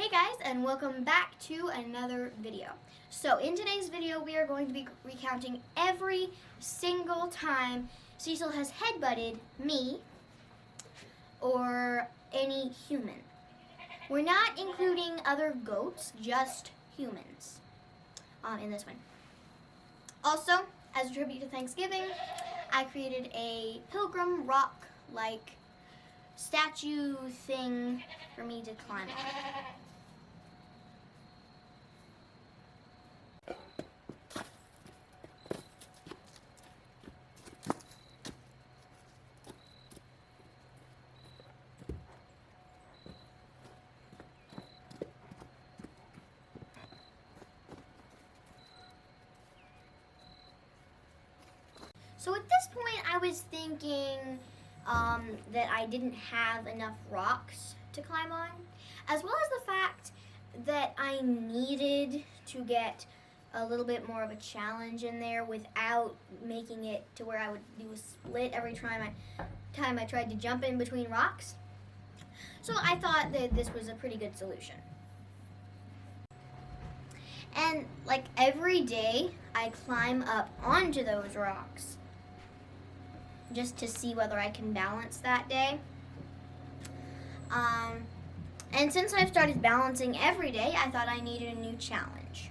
Hey guys, and welcome back to another video. So in today's video we are going to be recounting every single time Cecil has headbutted me or any human. We're not including other goats, just humans in this one. Also, as a tribute to Thanksgiving, I created a pilgrim rock-like statue thing for me to climb on. So at this point, I was thinking that I didn't have enough rocks to climb on, as well as the fact that I needed to get a little bit more of a challenge in there without making it to where I would do a split every time I tried to jump in between rocks. So I thought that this was a pretty good solution. And like every day, I climb up onto those rocks just to see whether I can balance that day. And since I've started balancing every day, I thought I needed a new challenge.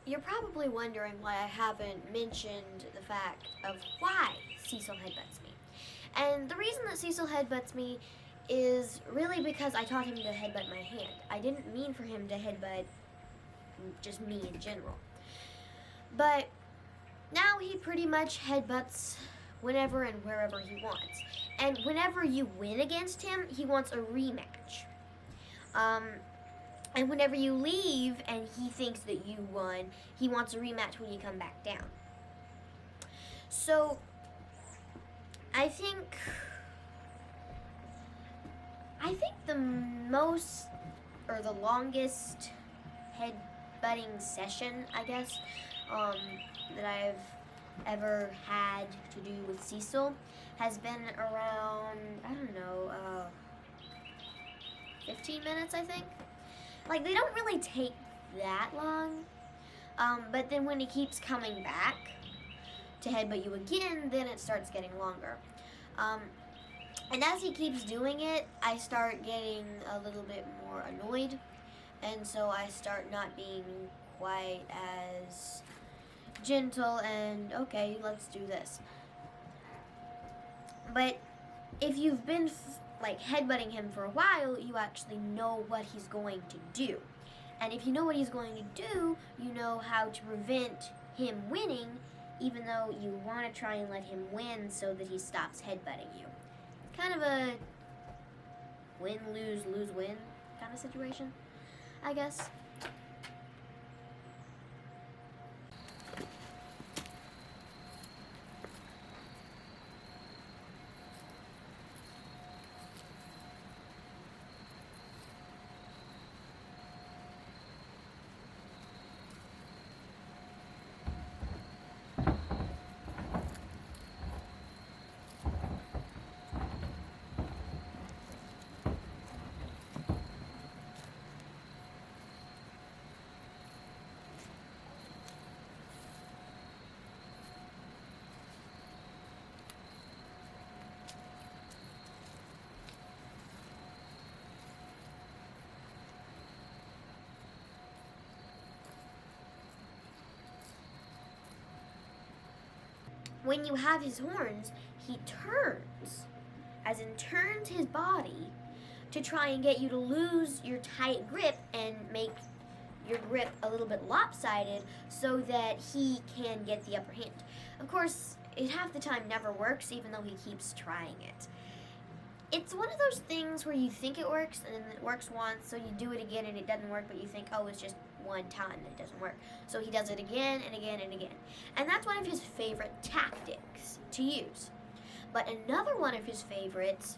You're probably wondering why I haven't mentioned the fact of why Cecil headbutts me. And the reason that Cecil headbutts me is really because I taught him to headbutt my hand. I didn't mean for him to headbutt just me in general. But now he pretty much headbutts whenever and wherever he wants. And whenever you win against him, he wants a rematch. And whenever you leave and he thinks that you won, he wants a rematch when you come back down. So, I think the most, or the longest headbutting session, I guess, that I've ever had to do with Cecil has been around, I don't know, 15 minutes, I think. Like, they don't really take that long, but then when he keeps coming back to headbutt you again, then it starts getting longer. And as he keeps doing it, I start getting a little bit more annoyed, and so I start not being quite as gentle and, okay, let's do this. But if you've been headbutting him for a while, you actually know what he's going to do. And if you know what he's going to do, you know how to prevent him winning, even though you want to try and let him win so that he stops headbutting you. Kind of a win, lose, lose, win kind of situation, I guess. When you have his horns, he turns, as in turns his body to try and get you to lose your tight grip and make your grip a little bit lopsided so that he can get the upper hand. Of course, it half the time never works, even though he keeps trying it. It's one of those things where you think it works, and then it works once, so you do it again and it doesn't work, but you think, oh, it's just one time that it doesn't work. So he does it again and again and again. And that's one of his favorite tactics to use. But another one of his favorites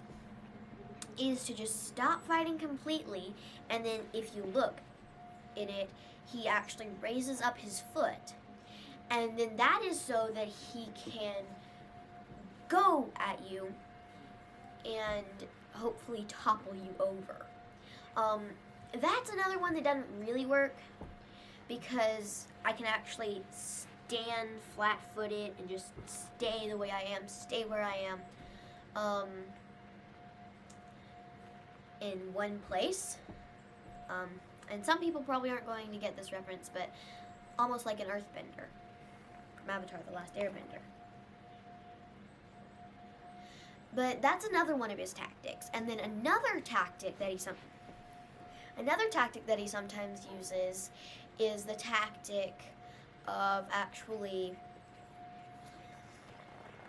is to just stop fighting completely, and then if you look in it, he actually raises up his foot. And then that is so that he can go at you and hopefully topple you over. That's another one that doesn't really work because I can actually stand flat-footed and just stay the way I am, stay where I am, in one place. And some people probably aren't going to get this reference, but almost like an earthbender from Avatar: The Last Airbender. But that's another one of his tactics. And then another tactic that he sometimes uses is the tactic of actually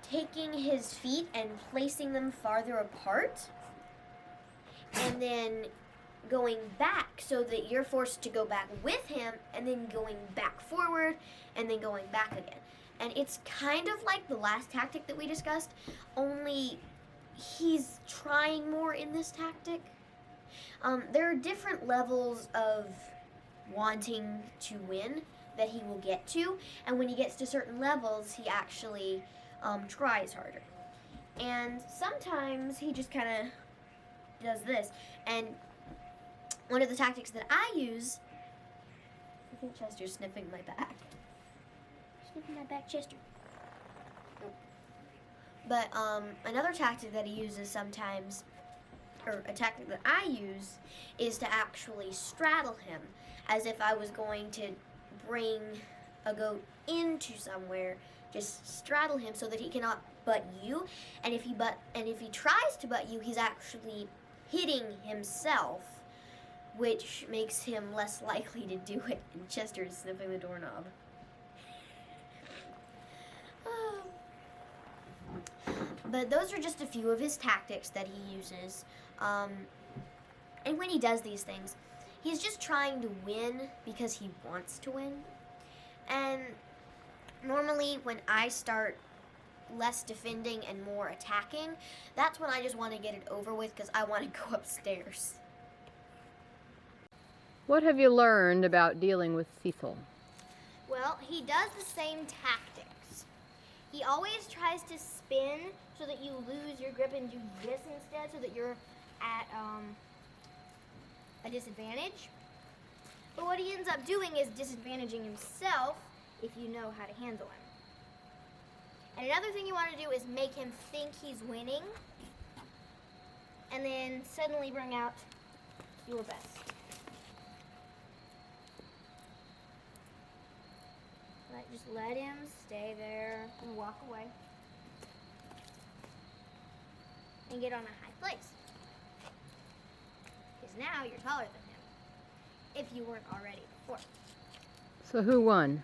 taking his feet and placing them farther apart and then going back so that you're forced to go back with him and then going back forward and then going back again. And it's kind of like the last tactic that we discussed, only he's trying more in this tactic. There are different levels of wanting to win that he will get to, and when he gets to certain levels, he actually tries harder. And sometimes he just kind of does this. And one of the tactics that I use, I think Chester's sniffing my back. Sniffing my back, Chester. But another tactic that he uses sometimes, or a tactic that I use, is to actually straddle him, as if I was going to bring a goat into somewhere. Just straddle him so that he cannot butt you, and if he tries to butt you, he's actually hitting himself, which makes him less likely to do it. And Chester is sniffing the doorknob. But those are just a few of his tactics that he uses. And when he does these things, he's just trying to win because he wants to win. And normally when I start less defending and more attacking, that's when I just want to get it over with because I want to go upstairs. What have you learned about dealing with Cecil? Well, he does the same tactics. He always tries to spin so that you lose your grip and do this instead, so that you're at a disadvantage. But what he ends up doing is disadvantaging himself if you know how to handle him. And another thing you want to do is make him think he's winning, and then suddenly bring out your best. Just let him stay there and walk away. And get on a high place. Because now you're taller than him. If you weren't already before. So who won?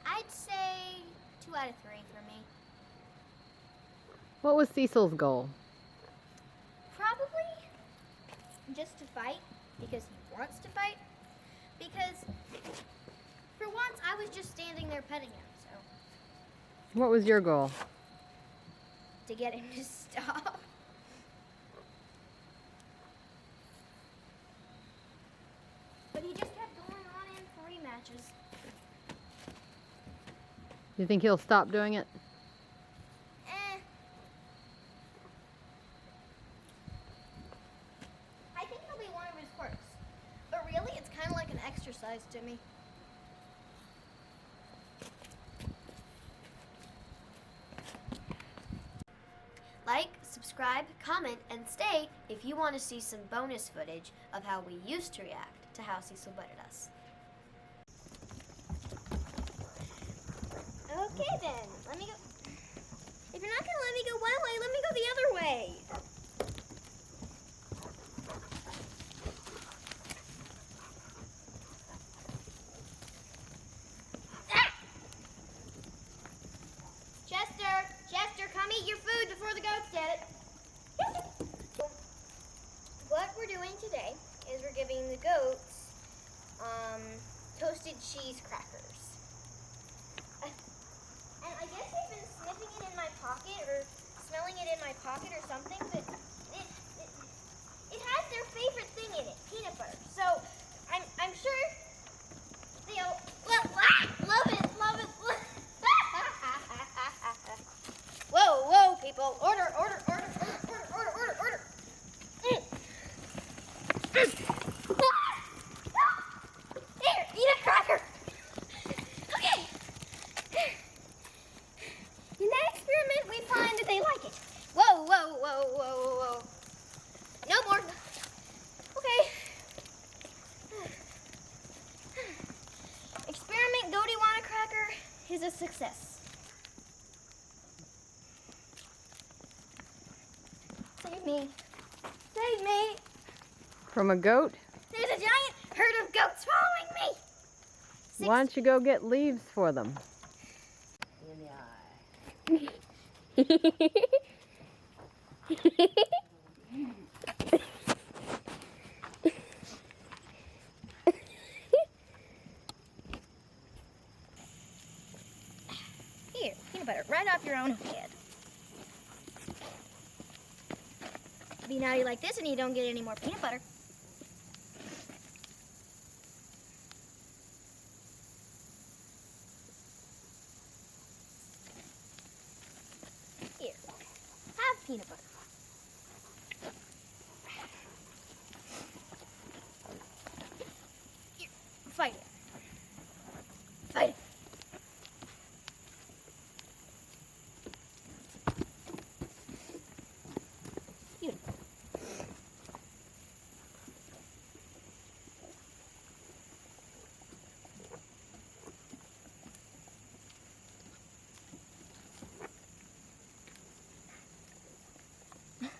I'd say 2 out of 3 for me. What was Cecil's goal? Probably just to fight. Because he wants to fight. Because for once I was just standing there petting him, so. What was your goal? To get him to stop. But he just kept going on in 3 matches. You think he'll stop doing it? I think it'll be one of his quirks. But really, it's kind of like an exercise to me. Like, subscribe, comment, and stay if you want to see some bonus footage of how we used to react to how Cecil butted us. Okay then, let me go. If you're not gonna let me go one way, let me go the other way. Ah! Chester, come eat your food before the goats get it. What we're doing today is we're giving the goats toasted cheese crackers. And I guess they've been sniffing it in my pocket or smelling it in my pocket or something, but it has their favorite thing in it, peanut butter. So I'm sure they'll love it. Whoa, people! Order! Here, eat a cracker. Okay. In that experiment, we find that they like it. Whoa, whoa, whoa, whoa, whoa. No more. Okay. Experiment Goaty Want a Cracker is a success. Save me. Save me. From a goat? There's a giant herd of goats following me. Why don't you go get leaves for them? Here, peanut butter, right off your own head. Be naughty like this and you don't get any more peanut butter. Here, have peanut butter.